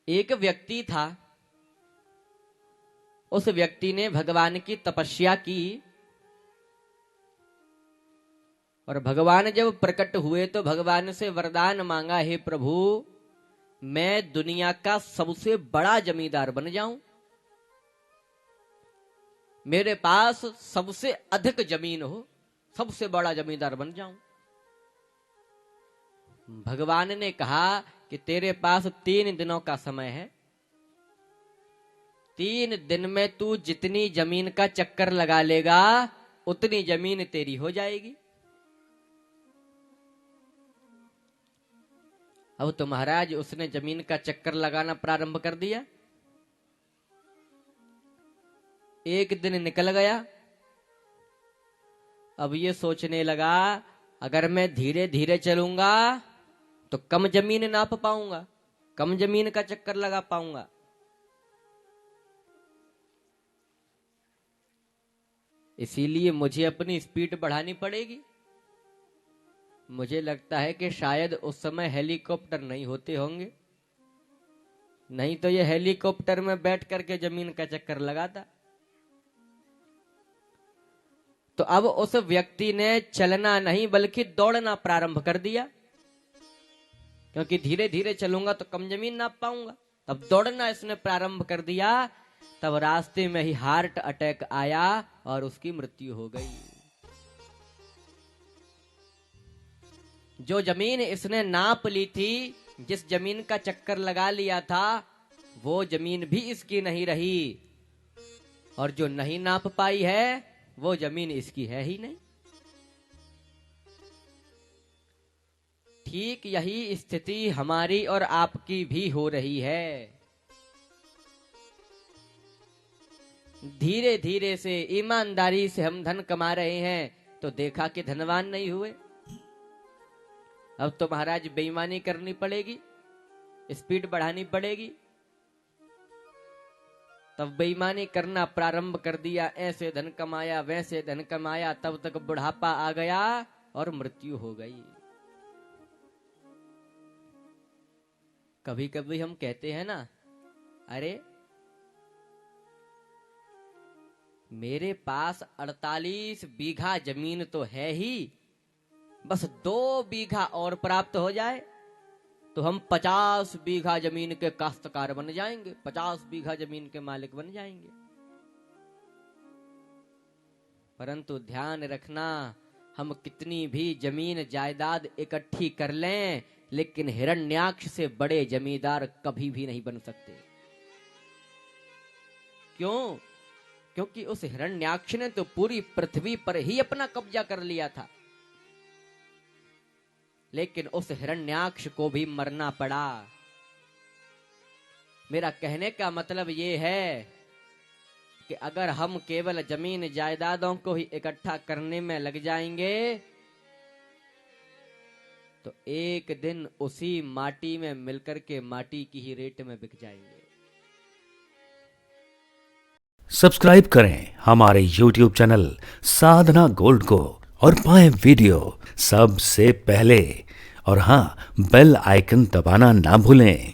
एक व्यक्ति था। उस व्यक्ति ने भगवान की तपस्या की और भगवान जब प्रकट हुए तो भगवान से वरदान मांगा, हे प्रभु मैं दुनिया का सबसे बड़ा जमींदार बन जाऊं, मेरे पास सबसे अधिक जमीन हो, सबसे बड़ा जमींदार बन जाऊं। भगवान ने कहा कि तेरे पास 3 दिनों का समय है, 3 दिन में तू जितनी जमीन का चक्कर लगा लेगा उतनी जमीन तेरी हो जाएगी। अब तो महाराज उसने जमीन का चक्कर लगाना प्रारंभ कर दिया। 1 दिन निकल गया। अब ये सोचने लगा, अगर मैं धीरे धीरे चलूंगा तो कम जमीन नाप पाऊंगा, कम जमीन का चक्कर लगा पाऊंगा। इसीलिए मुझे अपनी स्पीड बढ़ानी पड़ेगी। मुझे लगता है कि शायद उस समय हेलीकॉप्टर नहीं होते होंगे, नहीं तो ये हेलीकॉप्टर में बैठ करके जमीन का चक्कर लगाता। तो अब उस व्यक्ति ने चलना नहीं बल्कि दौड़ना प्रारंभ कर दिया, क्योंकि धीरे धीरे चलूंगा तो कम जमीन नाप पाऊंगा। तब दौड़ना इसने प्रारंभ कर दिया। तब रास्ते में ही हार्ट अटैक आया और उसकी मृत्यु हो गई। जो जमीन इसने नाप ली थी, जिस जमीन का चक्कर लगा लिया था, वो जमीन भी इसकी नहीं रही, और जो नहीं नाप पाई है वो जमीन इसकी है ही नहीं। ठीक यही स्थिति हमारी और आपकी भी हो रही है। धीरे धीरे से ईमानदारी से हम धन कमा रहे हैं तो देखा कि धनवान नहीं हुए। अब तो महाराज बेईमानी करनी पड़ेगी, स्पीड बढ़ानी पड़ेगी। तब बेईमानी करना प्रारंभ कर दिया। ऐसे धन कमाया, वैसे धन कमाया, तब तक बुढ़ापा आ गया और मृत्यु हो गई। कभी कभी हम कहते हैं ना, अरे मेरे पास 48 बीघा जमीन तो है ही, बस 2 बीघा और प्राप्त हो जाए तो हम 50 बीघा जमीन के काश्तकार बन जाएंगे, 50 बीघा जमीन के मालिक बन जाएंगे। परंतु ध्यान रखना, हम कितनी भी जमीन जायदाद इकट्ठी कर लें, लेकिन हिरण्याक्ष से बड़े जमींदार कभी भी नहीं बन सकते। क्यों? क्योंकि उस हिरण्याक्ष ने तो पूरी पृथ्वी पर ही अपना कब्जा कर लिया था, लेकिन उस हिरण्याक्ष को भी मरना पड़ा। मेरा कहने का मतलब ये है कि अगर हम केवल जमीन जायदादों को ही इकट्ठा करने में लग जाएंगे तो एक दिन उसी माटी में मिलकर के माटी की ही रेट में बिक जाएंगे। सब्सक्राइब करें हमारे YouTube चैनल साधना गोल्ड को और पाएं वीडियो सबसे पहले। और हाँ, बेल आइकन दबाना ना भूलें।